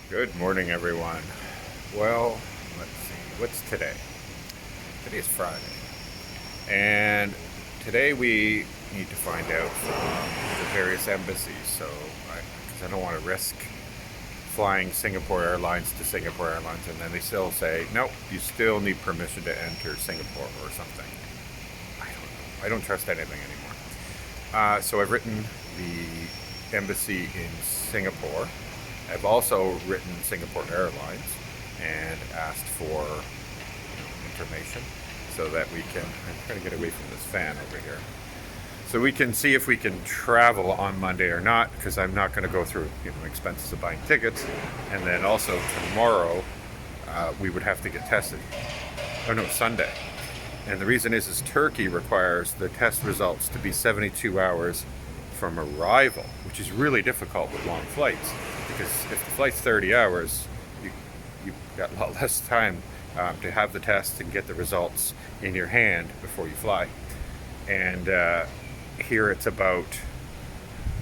Good morning, everyone. Well, let's see. What's today? Today is Friday. And today we need to find out from the various embassies. Because I don't want to risk flying Singapore Airlines to Singapore Airlines and then they still say, nope, you still need permission to enter Singapore or something. I don't know. I don't trust anything anymore. So I've written the embassy in Singapore. I've also written Singapore Airlines and asked for information so that we can. I'm trying to get away from this fan over here. So we can see if we can travel on Monday or not, because I'm not going to go through expenses of buying tickets, and then also tomorrow we would have to get tested. Oh no, Sunday. And the reason is Turkey requires the test results to be 72 hours from arrival, which is really difficult with long flights, because if the flight's 30 hours, you've got a lot less time to have the test and get the results in your hand before you fly. And here it's about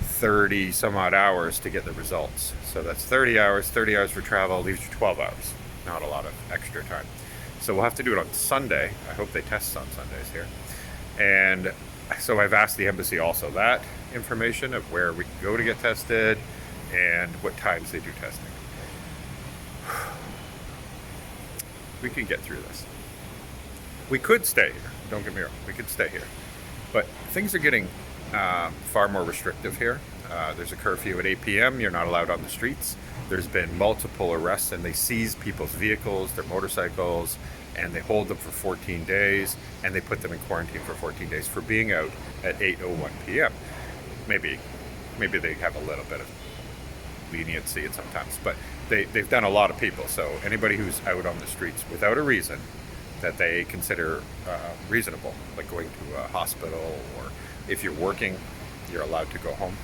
30 some odd hours to get the results. So that's 30 hours for travel, leaves you 12 hours. Not a lot of extra time. So we'll have to do it on Sunday. I hope they test on Sundays here. And so I've asked the embassy also that information of where we can go to get tested and what times they do testing. We can get through this. We could stay here. Don't get me wrong. We could stay here. But things are getting far more restrictive here. There's a curfew at 8 p.m. You're not allowed on the streets. There's been multiple arrests, and they seize people's vehicles, their motorcycles, and they hold them for 14 days, and they put them in quarantine for 14 days for being out at 8:01 p.m. Maybe they have a little bit of leniency at sometimes, but they've done a lot of people. So anybody who's out on the streets without a reason that they consider reasonable, like going to a hospital, or if you're working, you're allowed to go home,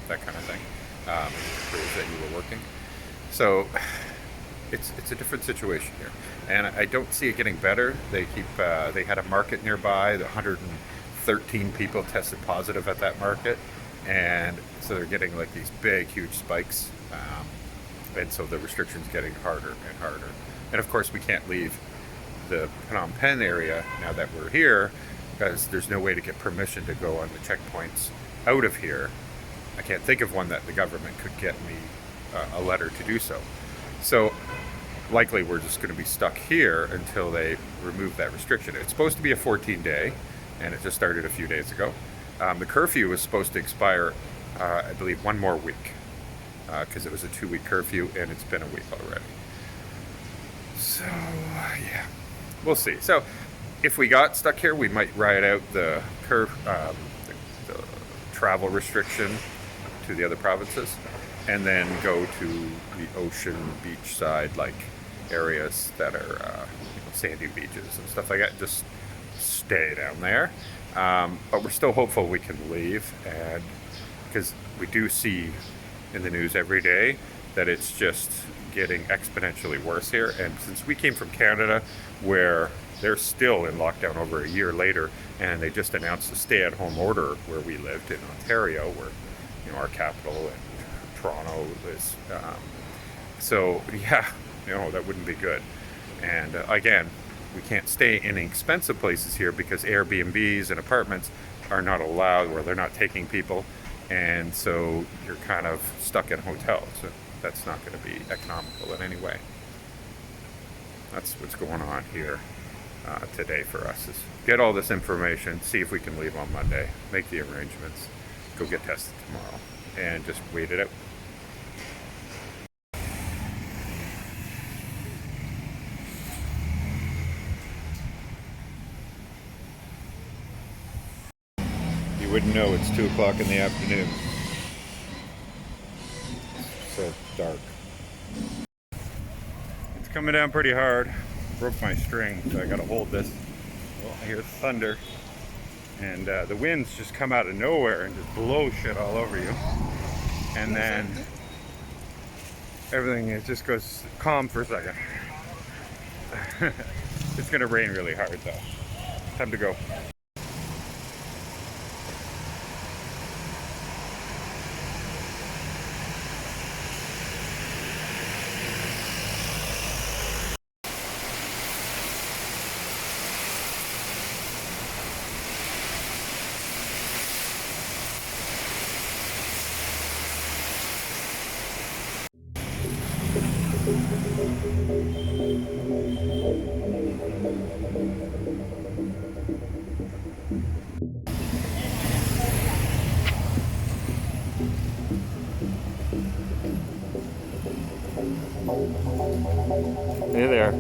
that kind of thing, prove that you were working. So it's a different situation here, and I don't see it getting better. They had a market nearby. 113 people tested positive at that market, and so they're getting like these big, huge spikes, and so the restrictions getting harder and harder. And of course, we can't leave the Phnom Penh area now that we're here, because there's no way to get permission to go on the checkpoints out of here. I can't think of one that the government could get me a letter to do so. So likely we're just going to be stuck here until they remove that restriction. It's supposed to be a 14-day, and it just started a few days ago. The curfew was supposed to expire, I believe, one more week, because it was a 2-week curfew, and it's been a week already. So yeah, we'll see. So if we got stuck here, we might ride out the travel restriction to the other provinces, and then go to the ocean beach side, like areas that are sandy beaches and stuff like that. Just stay down there. But we're still hopeful we can leave, and because we do see in the news every day that it's just getting exponentially worse here. And since we came from Canada, where they're still in lockdown over a year later, and they just announced a stay-at-home order where we lived in Ontario, where our capital, and Toronto is. So yeah, that wouldn't be good. And again, we can't stay in expensive places here because Airbnbs and apartments are not allowed, or they're not taking people, and so you're kind of stuck in hotels. So that's not going to be economical in any way. That's what's going on here today for us, is get all this information, see if we can leave on Monday, make the arrangements, go get tested tomorrow, and just wait it out. You wouldn't know it's 2 o'clock in the afternoon. So dark. It's coming down pretty hard. Broke my string, so I gotta hold this. Well, I hear thunder, and the winds just come out of nowhere and just blow shit all over you, and then everything, it just goes calm for a second. It's gonna rain really hard though. Time to go. Hey there.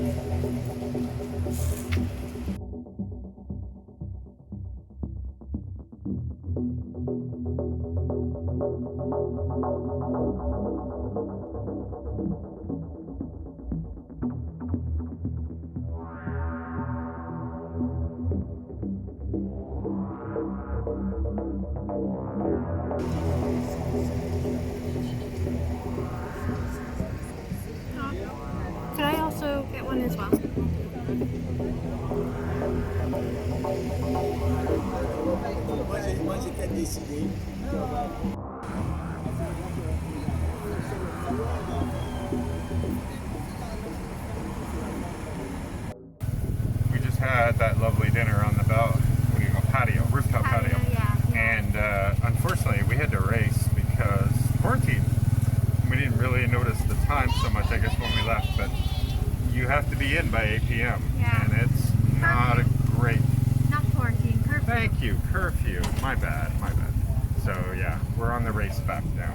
Could I also get one as well? We just had that lovely dinner on the patio, rooftop patio. Yeah. And unfortunately, we had to race because quarantine. We didn't really notice the time so much, I guess, when we left. But you have to be in by 8 p.m. Yeah. And it's not a great. Not quarantine, curfew. Thank you, curfew. My bad. So yeah, we're on the race back now.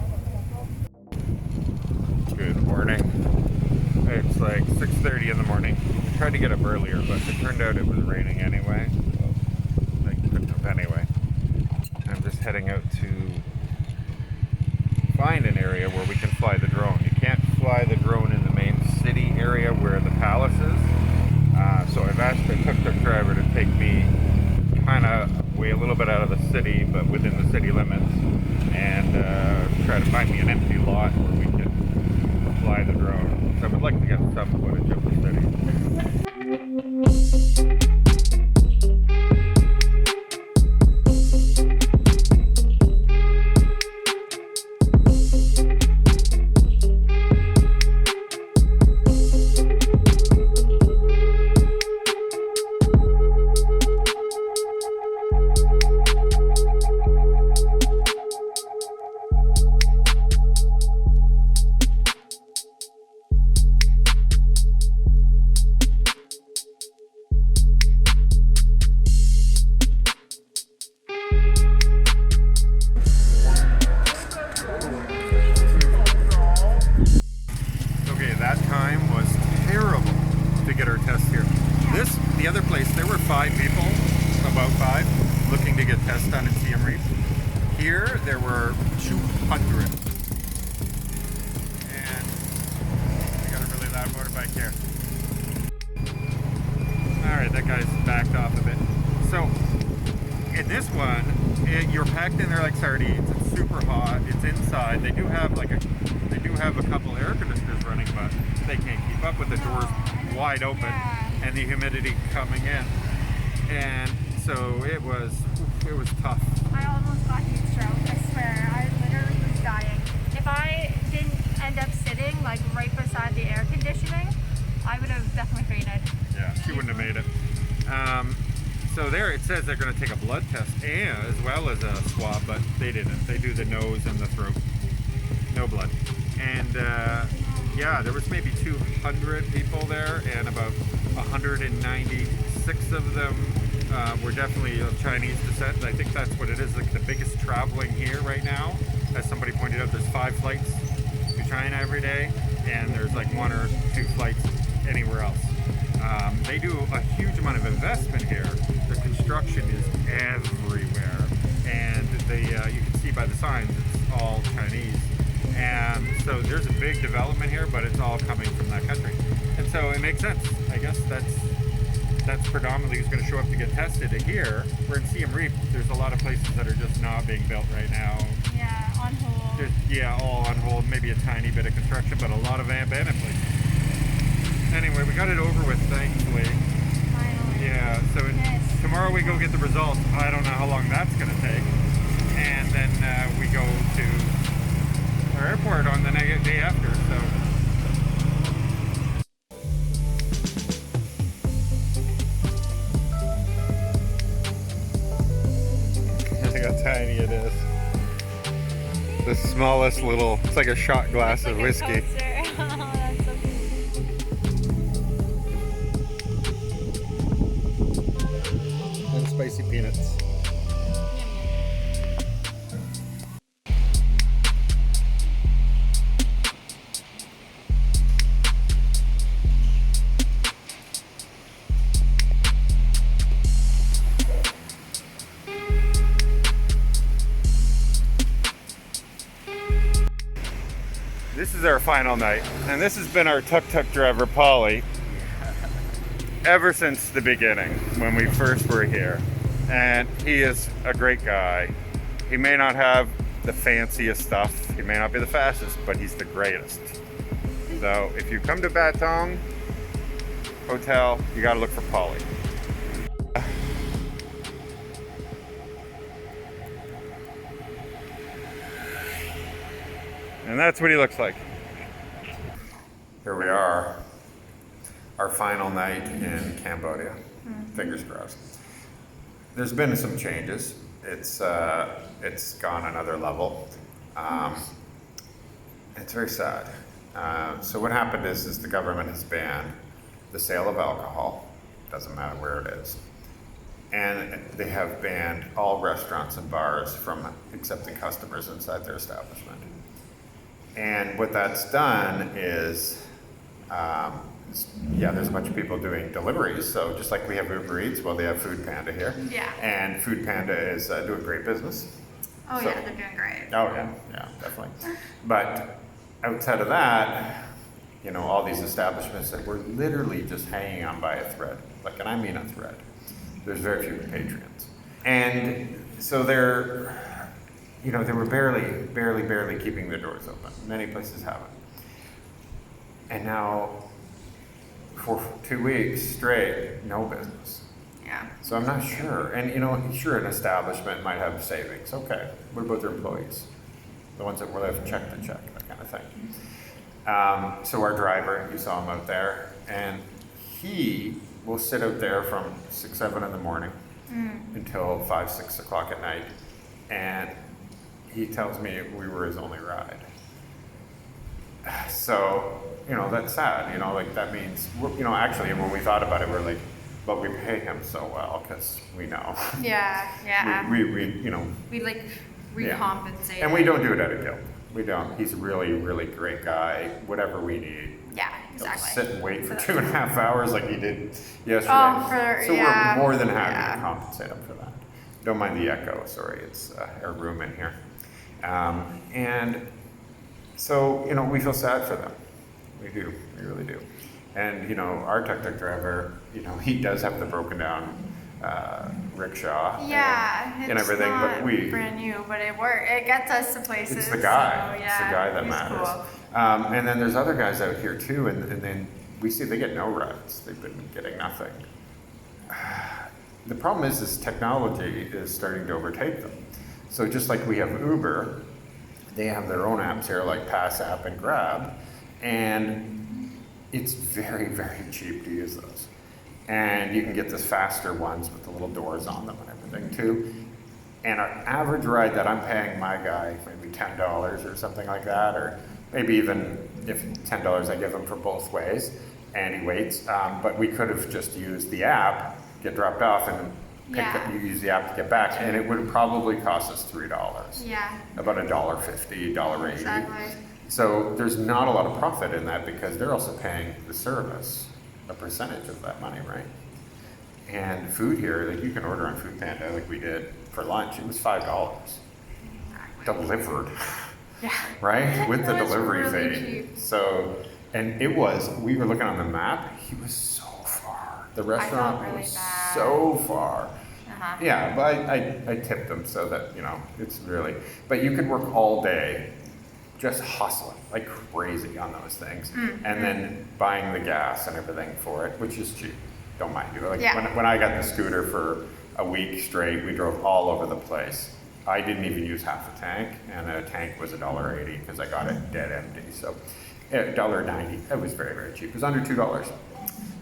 Good morning. It's like 6:30 in the morning. I tried to get up earlier, but it turned out it was raining anyway. So I couldn't have anyway. I'm just heading out to find an area where we can fly the drone. You can't fly the drone in the main city area where the palace is. So I've asked the tuk-tuk driver to take me kind of way a little bit out of the city, but within the city limits, and try to find me an empty lot where we can fly the drone. So I would like to get some footage of the city. The other place, there were 5 people, about 5, looking to get tests done in Siem Reap. Here, there were 200. And I got a really loud motorbike here. Alright, that guy's backed off a bit. So, in this one, you're packed in there like sardines. It's super hot. It's inside. They do have a couple air conditioners running, but they can't keep up with the doors wide open and the humidity coming in. And so it was tough. I almost got heat stroke, I swear. I literally was dying. If I didn't end up sitting like right beside the air conditioning, I would have definitely fainted. Yeah, she wouldn't have made it. So there it says they're going to take a blood test and as well as a swab, but they didn't. They do the nose and the throat. No blood. And yeah, there was maybe 200 people there, and about 196 of them were definitely of Chinese descent. I think that's what it is, like the biggest traveling here right now. As somebody pointed out, there's 5 flights to China every day, and there's like 1 or 2 flights anywhere else. They do a huge amount of investment here. The construction is everywhere, and you can see by the signs it's all Chinese. And so there's a big development here, but it's all coming from that country. And so it makes sense. I guess that's predominantly who's going to show up to get tested. Here, we're in Siem Reap. There's a lot of places that are just not being built right now. Yeah, on hold. All on hold. Maybe a tiny bit of construction, but a lot of abandoned places. Anyway, we got it over with, thankfully. Finally. Yeah, so tomorrow we go get the results. I don't know how long that's going to take. And then we go to our airport on the day after, so. Look how tiny it is. The smallest little, it's like a shot glass of whiskey. Oh, that's so cute. peanuts. This is our final night, and this has been our tuk-tuk driver, Polly, ever since the beginning, when we first were here. And he is a great guy. He may not have the fanciest stuff, he may not be the fastest, but he's the greatest. So if you come to Batong Hotel, you gotta look for Polly. And that's what he looks like. Here we are, our final night in Cambodia. Fingers crossed. There's been some changes. It's gone another level. It's very sad. So what happened is the government has banned the sale of alcohol. Doesn't matter where it is. And they have banned all restaurants and bars from accepting customers inside their establishment. And what that's done is, there's a bunch of people doing deliveries. So just like we have Uber Eats, well, they have Food Panda here. Yeah. And Food Panda is doing great business. Oh So- yeah, they're doing great. Oh yeah, definitely. But outside of that, all these establishments that were literally just hanging on by a thread, and I mean a thread. There's very few patrons. And so they were barely keeping the doors open. Many places haven't. And now, for 2 weeks straight, no business. Yeah. So I'm not sure. And sure, an establishment might have savings. Okay, what about their employees? The ones that will have check to check, that kind of thing. So our driver, you saw him out there, and he will sit out there from 6, 7 in the morning until 5, 6 o'clock at night. And he tells me we were his only ride. So, that's sad. That means, actually, when we thought about it, we're like, but we pay him so well because we know. Yeah. We We recompensate. And we don't do it out of guilt. We don't. He's a really, really great guy. Whatever we need. Yeah, He'll exactly. sit and wait for 2.5 hours like he did yesterday. So yeah. we're more than happy to compensate him for that. Don't mind the echo. Sorry, it's our room in here. And so, we feel sad for them. We do. We really do. And, our tuk-tuk driver, he does have the broken down rickshaw and everything, not but we brand new, but it works. It gets us to places. it's the guy. So, It's the guy that he's matters. Cool. And then there's other guys out here too, and then we see they get no rides. They've been getting nothing. The problem is technology is starting to overtake them. So just like we have Uber, they have their own apps here like Pass App and Grab, and it's very, very cheap to use those. And you can get the faster ones with the little doors on them and everything too. And our average ride that I'm paying my guy, maybe $10 or something like that, or maybe even if $10 I give him for both ways, and he waits. But we could have just used the app, get dropped off, and you use the app to get back, and it would probably cost us $3. Yeah. About $1.50, $1.80. Exactly. So there's not a lot of profit in that because they're also paying the service a percentage of that money, right? And food here, you can order on Food Panda like we did for lunch. It was $5 delivered. Yeah. Right? With the It was delivery really fee. cheap. So, and we were looking on the map, he was so far. The restaurant really was bad. so far. Uh-huh. Yeah, but I tipped him so that, it's really, but you could work all day just hustling like crazy on those things. And then buying the gas and everything for it, which is cheap. Don't mind you. When I got the scooter for a week straight, we drove all over the place. I didn't even use half a tank, and a tank was $1.80 because I got it dead empty. So $1.90. That was very, very cheap. It was under $2.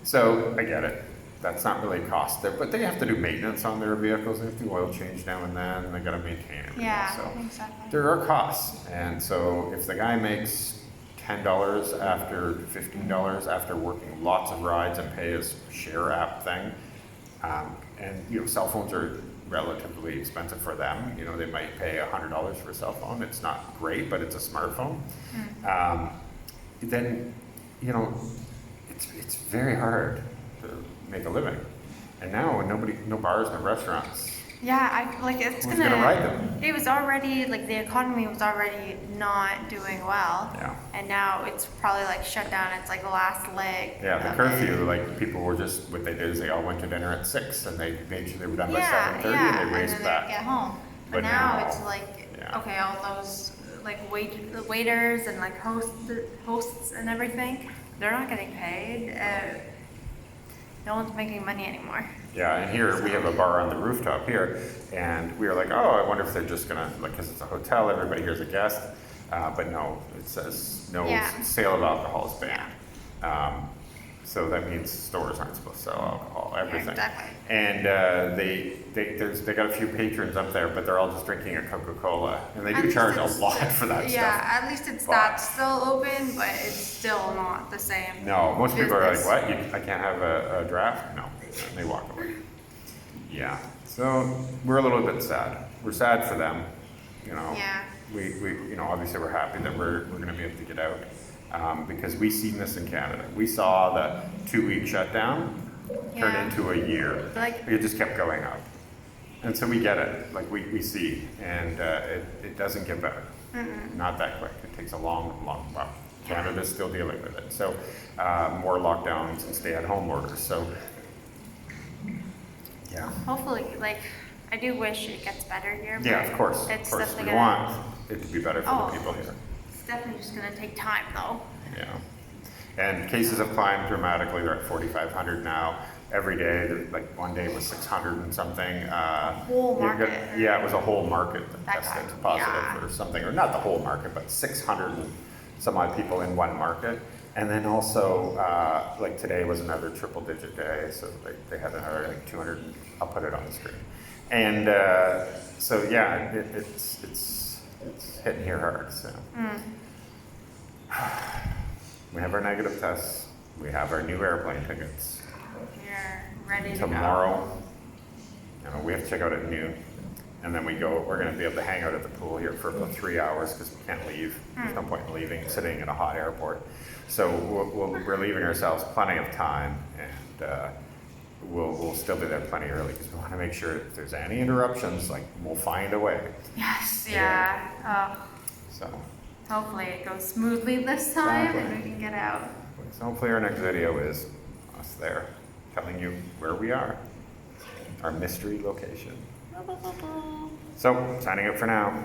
So I get it. That's not really a cost there, but they have to do maintenance on their vehicles. They have to do oil change now and then, and they got to maintain everything. Yeah, So exactly. there are costs, and so if the guy makes $10 after $15 after working lots of rides and pay his share app thing, and cell phones are relatively expensive for them. You know, they might pay $100 for a cell phone. It's not great, but it's a smartphone. Then, you know, it's very hard to make a living. And now no bars, no restaurants. Yeah, it's Who's gonna ride them? It was already like the economy was already not doing well. Yeah. And now it's probably like shut down. It's like the last leg. Yeah, the of curfew, it. like people were just, what they did is they all went to dinner at 6 and they made sure they were done by Yeah, 7:30 yeah, and they raced then back. they get home. But But now now- it's like yeah. okay, all those like the waiters and like hosts and everything, they're not getting paid. No one's making money anymore. Yeah, and here we have a bar on the rooftop here, and we were like, oh, I wonder if they're just gonna, like, because it's a hotel, everybody here's a guest, but no, it says no Yeah. sale of alcohol is banned. So that means stores aren't supposed to sell alcohol, everything. exactly. And they got a few patrons up there, but they're all just drinking a Coca-Cola, and they At do least charge a it's- lot for that Yeah, stuff. at least it's But- that still open, but it's still not the same. No, most people are like, business. what? I can't have a draft? No, and they walk away. Yeah, so we're a little bit sad. We're sad for them, you know. Yeah. We you know, obviously we're happy that we're gonna be able to get out, because we seen this in Canada. We saw the 2-week shutdown turn Yeah. into a year. Like- It just kept going up. And so we get it, like we see, and it doesn't get better. Not that quick. It takes a long while. Canada's still dealing with it. So more lockdowns and stay-at-home orders. So yeah. Hopefully, I do wish it gets better here. Yeah, but of course. It's We definitely want it to be better for Oh. the people here. It's definitely just gonna take time, though. Yeah. And cases have climbed dramatically. They're at 4,500 now. Every day, like one day was 600 and something. Whole you've got- market. yeah, it was a whole market that That tested got- positive yeah. or something, or not the whole market, but 600 and some odd people in one market. And then also, like today was another triple digit day, so they had another like 200, I'll put it on the screen. And so yeah, it's hitting here hard, so. We have our negative tests, we have our new airplane tickets. You're ready to Tomorrow, you know, we have to check out at noon, and then we're gonna be able to hang out at the pool here for about 3 hours, because we can't leave. There's no point in leaving, sitting in a hot airport. So we're leaving ourselves plenty of time, and we'll still be there plenty early, because we wanna make sure if there's any interruptions, like, we'll find a way, go. Yes, Yeah. yeah. so. Hopefully it goes smoothly this time and Exactly. we can get out. So hopefully our next video is us there, telling you where we are, our mystery location. So, signing up for now.